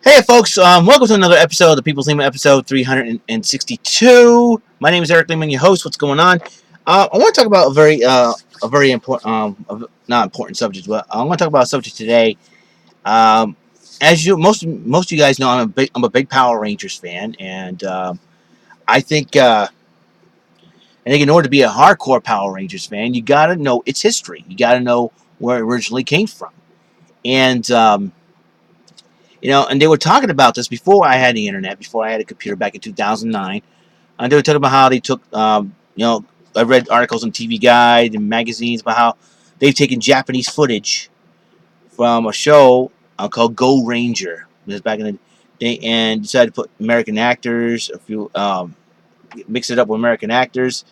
Hey, folks, welcome to another episode of the People's Lima, episode 362. My name is Eric Lehman, your host. What's going on? I want to talk about a very important, not important subject, but I want to talk about a subject today. Um, as most of you guys know, I'm a big Power Rangers fan, and I think uh, I think in order to be a hardcore Power Rangers fan, you got to know its history. You got to know where it originally came from, and and they were talking about this before I had the internet, before I had a computer back in 2009. And they were talking about how they took, I read articles on TV Guide and magazines about how they've taken Japanese footage from a show called Go Ranger. This is back in the day, and decided to put American actors, mix it up with American actors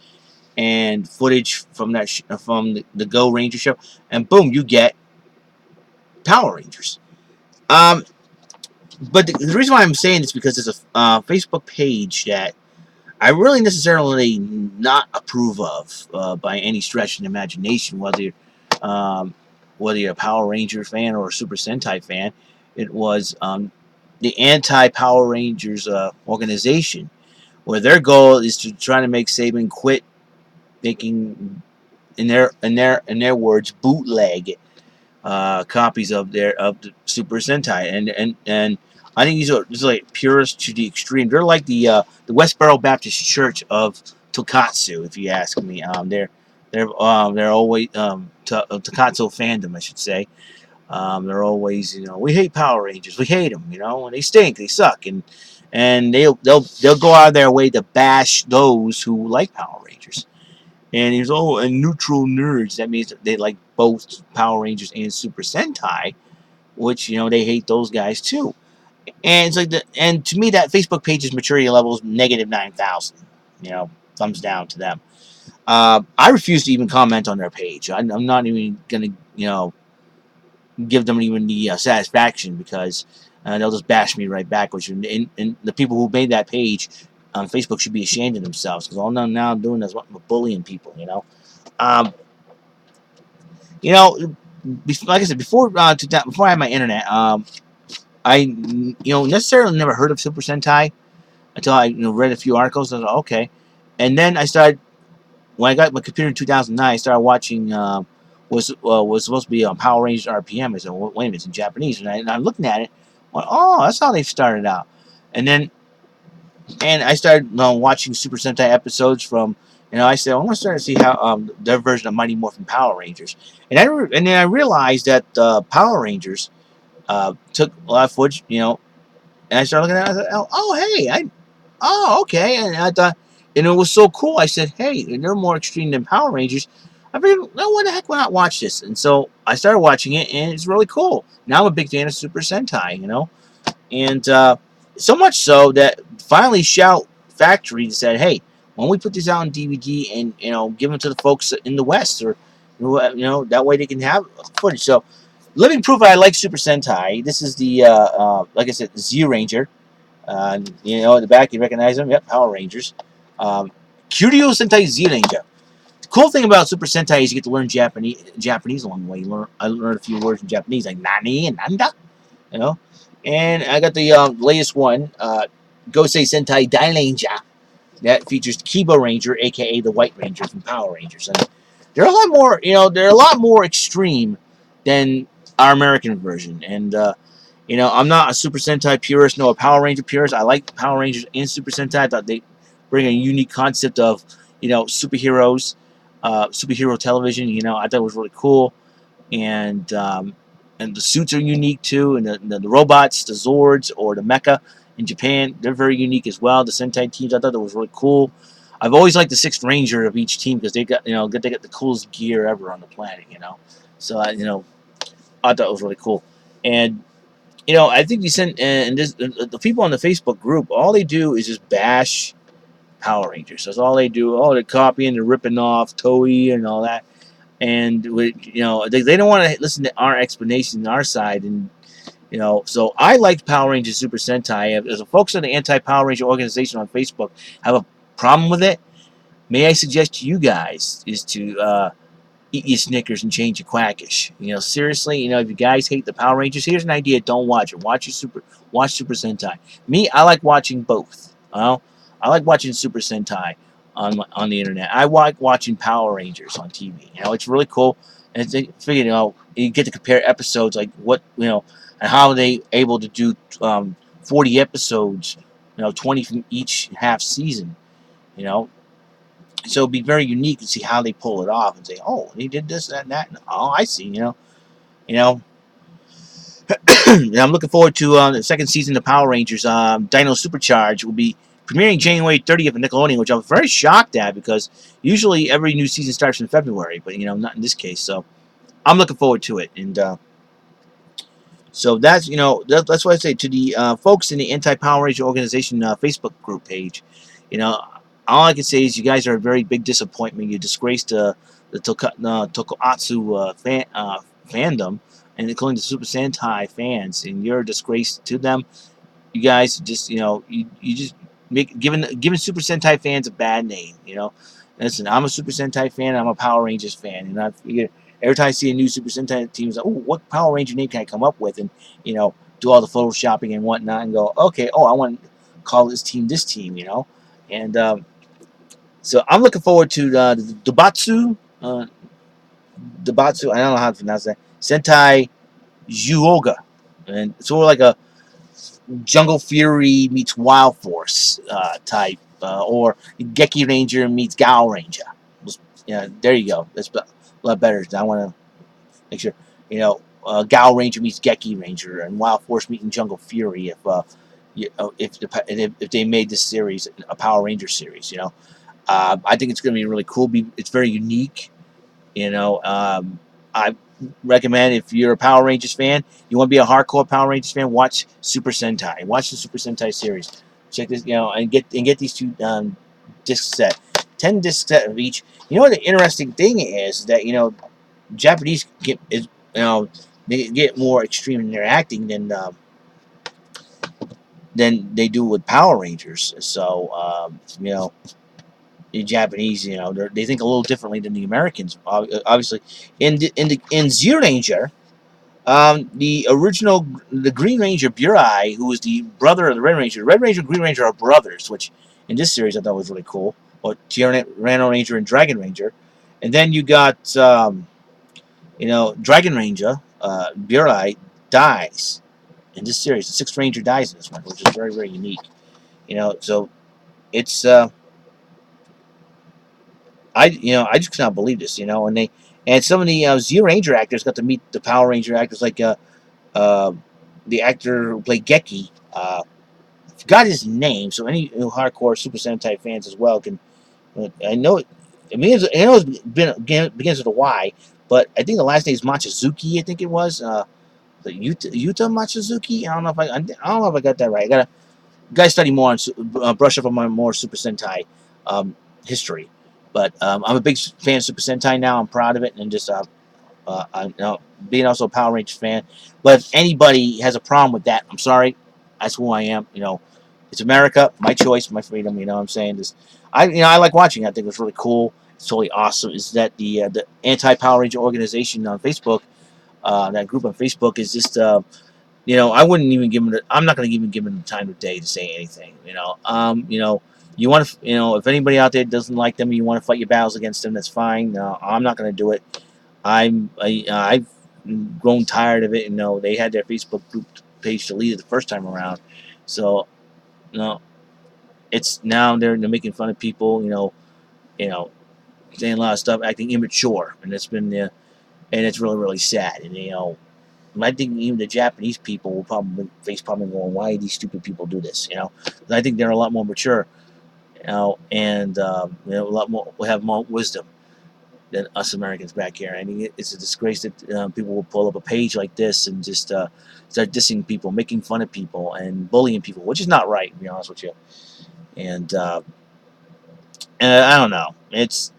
and footage from from the Go Ranger show, and boom, you get Power Rangers. Um, but the reason why I'm saying this is because there's a Facebook page that I really necessarily not approve of by any stretch of the imagination, um, whether you're a Power Ranger fan or a Super Sentai fan. It was the anti Power Rangers organization, where their goal is to try to make Saban quit making, in their words, bootleg copies of the Super Sentai, and I think these are like purists to the extreme. They're like the Westboro Baptist Church of Tokatsu, if you ask me. They're always Tokatsu fandom, I should say. They're always, we hate Power Rangers, we hate them, and they stink, they suck, and they'll go out of their way to bash those who like Power Rangers. And he's and neutral nerds. That means they like both Power Rangers and Super Sentai, which they hate those guys too. And it's like and to me that Facebook page's maturity level is -9,000. You know, thumbs down to them. I refuse to even comment on their page. I'm not even gonna give them even the satisfaction because they'll just bash me right back. And the people who made that page on Facebook should be ashamed of themselves because all I'm now doing is bullying people. Um, you know, like I said before, before I had my internet, I necessarily never heard of Super Sentai until I read a few articles. And I was like, okay, and then I started when I got my computer in 2009. I started watching was supposed to be on Power Rangers RPM. I said, well, wait a minute, it's in Japanese, and I'm looking at it. Well, oh, that's how they started out, and then I started watching Super Sentai episodes from. I said, I want to start to see how their version of Mighty Morphin Power Rangers, and then I realized that Power Rangers took a lot of footage, and I started looking at it. I thought, oh, hey, okay, and I thought, and it was so cool. I said, hey, they're more extreme than Power Rangers. I figured, no, why the heck why not watch this? And so I started watching it, and it's really cool. Now I'm a big fan of Super Sentai, and so much so that finally Shout Factory said, "Hey, why don't we put these out on DVD and give them to the folks in the West, or that way they can have footage." So, living proof I like Super Sentai. This is the like I said, Z Ranger. In the back you recognize them. Yep, Power Rangers. Um, Kyuryo Sentai Z Ranger. The cool thing about Super Sentai is you get to learn Japanese along the way. I learned a few words in Japanese like nani and nanda you know. And I got the latest one, Gosei Sentai Dairanger, that features Kiba Ranger, aka the White Ranger from Power Rangers, and they're a lot more, they're a lot more extreme than our American version. And I'm not a Super Sentai purist, no, a Power Ranger purist. I like Power Rangers and Super Sentai. I thought they bring a unique concept of superheroes, superhero television. I thought it was really cool, and the suits are unique too, and the robots, the Zords or the Mecha in Japan, they're very unique as well. The Sentai teams, I thought that was really cool. I've always liked the Sixth Ranger of each team because they got the coolest gear ever on the planet. So I thought it was really cool, and I think you sent and the people on the Facebook group, all they do is just bash Power Rangers. That's all they do. Oh, they're copying, they're ripping off Toei and all that, and they don't want to listen to our explanation, our side, and so I liked Power Rangers Super Sentai. As a folks on the anti Power Ranger organization on Facebook have a problem with it, may I suggest to you guys is to eat your Snickers and change your quackish. Seriously, if you guys hate the Power Rangers, here's an idea: don't watch it. Watch Super Sentai. Me, I like watching both. I like watching Super Sentai on the internet. I like watching Power Rangers on TV. It's really cool, and figure you get to compare episodes like and how they able to do 40 episodes, 20 from each half season. You know, so it'd be very unique to see how they pull it off and say, "Oh, he did this, that, and that." And, oh, I see. You know. And I'm looking forward to the second season of Power Rangers. Dino Supercharge will be premiering January 30th at Nickelodeon, which I'm very shocked at because usually every new season starts in February, but not in this case. So I'm looking forward to it, and so that's what I say to the folks in the Anti Power Ranger Organization Facebook group page. You know, all I can say is you guys are a very big disappointment. You disgraced the Tokusatsu fandom, and including the Super Sentai fans, and you're a disgrace to them. You guys just you just make giving Super Sentai fans a bad name. Listen, I'm a Super Sentai fan. I'm a Power Rangers fan, and I figure every time I see a new Super Sentai team, it's like, oh, what Power Ranger name can I come up with, and do all the photoshopping and whatnot, and go, okay, oh, I want to call this team this team, and so I'm looking forward to the Dabatsu. I don't know how to pronounce that. Sentai Zyuoga, and it's sort of like a Jungle Fury meets Wild Force type, or Geki Ranger meets Gal Ranger. There you go. That's a lot better. I want to make sure, Gal Ranger meets Geki Ranger, and Wild Force meeting Jungle Fury. If they made this series a Power Ranger series, I think it's going to be really cool. It's very unique. I recommend if you're a Power Rangers fan, you want to be a hardcore Power Rangers fan, watch Super Sentai. Watch the Super Sentai series. Check this, and get these two disc set, 10 disc set of each. What the interesting thing is that Japanese they get more extreme in their acting than they do with Power Rangers. So the Japanese, they think a little differently than the Americans. Obviously, in Zero Ranger, the Green Ranger Burai, who was the brother of the Red Ranger and Green Ranger are brothers, which in this series I thought was really cool. Or Tyranno Ranger and Dragon Ranger, and then you got Dragon Ranger Burai dies in this series. The Sixth Ranger dies in this one, which is very very unique. So it's I just cannot believe this. And some of the Zero Ranger actors got to meet the Power Ranger actors like uh, the actor who played Geki. Forgot his name, so any hardcore Super Sentai fans as well can. I know it. I know begins with a Y, but I think the last name is Machizuki. I think it was the Yuta Machizuki. I don't know if I got that right. Gotta study more on brush up on my more Super Sentai history. But I'm a big fan of Super Sentai now. I'm proud of it, and just being also a Power Rangers fan. But if anybody has a problem with that, I'm sorry. That's who I am. It's America, my choice, my freedom. You know what I'm saying? I like watching it. I think it's really cool. It's totally awesome. Is that the anti Power Ranger organization on Facebook? That group on Facebook is just I wouldn't even give them. I'm not going to even give them the time of day to say anything. You want to. If anybody out there doesn't like them, and you want to fight your battles against them, that's fine. No, I'm not going to do it. I've grown tired of it. They had their Facebook group page deleted the first time around, so you know, it's now they're making fun of people. You know, saying a lot of stuff, acting immature, and and it's really really sad. And I think even the Japanese people will probably face problem going, why do these stupid people do this? I think they're a lot more mature, and a lot more will have more wisdom than us Americans back here. I mean, it's a disgrace that people will pull up a page like this and just start dissing people, making fun of people, and bullying people, which is not right, to be honest with you. And I don't know, it's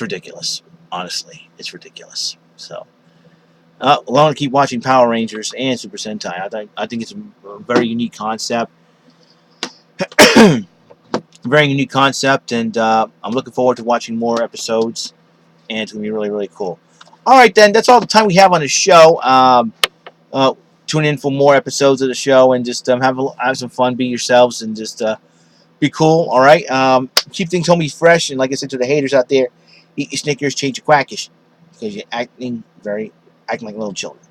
ridiculous. Honestly, it's ridiculous. So. Well, I want to keep watching Power Rangers and Super Sentai. I think it's a very unique concept, very unique concept, and I'm looking forward to watching more episodes. and it's gonna be really really cool. All right, then that's all the time we have on the show. Uh, Tune in for more episodes of the show and just have some fun, be yourselves, and just be cool. All right, keep things homies fresh, and like I said to the haters out there, eat your Snickers, change your quackish, because you're acting like little children.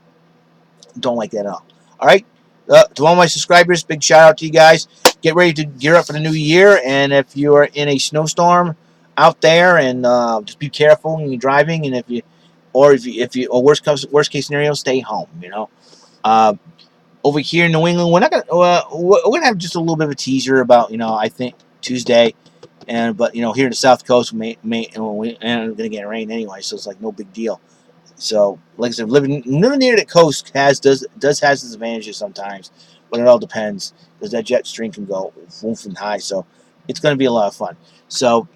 Don't like that at all. All right. To all my subscribers, big shout out to you guys. Get ready to gear up for the new year. And if you're in a snowstorm out there, and just be careful when you're driving. And or worst case scenario, stay home. Uh, over here in New England, we're gonna have just a little bit of a teaser about I think Tuesday, and but here in the South Coast, we're gonna get rain anyway, so it's like no big deal. So, like I said, living near the coast has its advantages sometimes, but it all depends because that jet stream can go woof and high. So, it's going to be a lot of fun. So,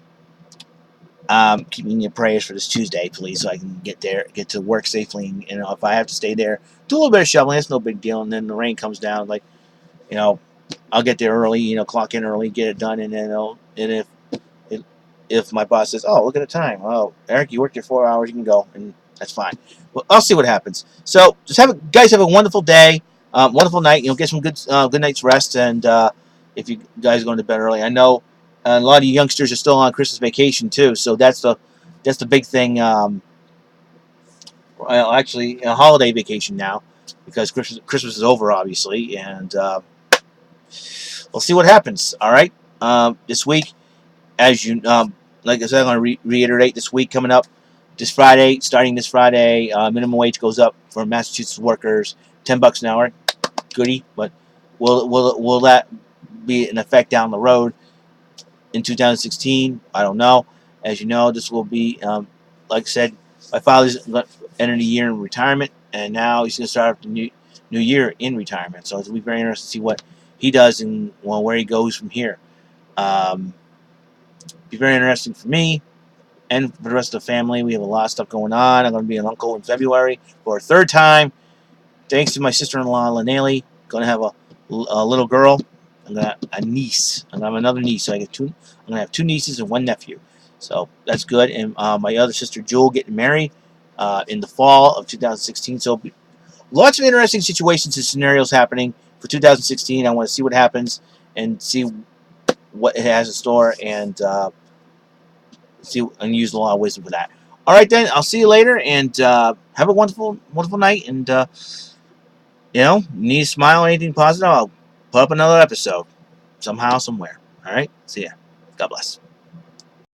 keep me in your prayers for this Tuesday, please, so I can get to work safely. And, if I have to stay there, do a little bit of shoveling. It's no big deal. And then the rain comes down, like you know, I'll get there early. Clock in early, get it done, and then if my boss says, "Oh, look at the time. Oh, Eric, you worked your 4 hours. You can go," and that's fine. Well, I'll see what happens. So, just guys have a wonderful day, wonderful night. Get some good night's rest. And if you guys are going to bed early, I know a lot of you youngsters are still on Christmas vacation too. So that's the big thing. Well, actually, a holiday vacation now because Christmas is over, obviously, and we'll see what happens. All right, this week as like I said, I'm going to reiterate this week coming up starting this Friday, minimum wage goes up for Massachusetts workers, $10 an hour, goody. But will that be an effect down the road in 2016? I don't know. As you know, this will be, like I said, my father's going to enter the year in retirement, and now he's going to start the new year in retirement. So it'll be very interesting to see what he does and where he goes from here. Um, be very interesting for me and for the rest of the family. We have a lot of stuff going on. I'm going to be an uncle in February for a third time. Thanks to my sister-in-law, Lanelli. Going to have a little girl. I'm going to have a niece. I'm going to have another niece. So I'm going to have two nieces and one nephew. So that's good. And my other sister, Jewel, getting married in the fall of 2016. So lots of interesting situations and scenarios happening for 2016. I want to see what happens and see what it has in store. And use a lot of wisdom for that. All right, then I'll see you later, and have a wonderful night. And need a smile or anything positive, I'll put up another episode somehow, somewhere. All right, see ya. God bless.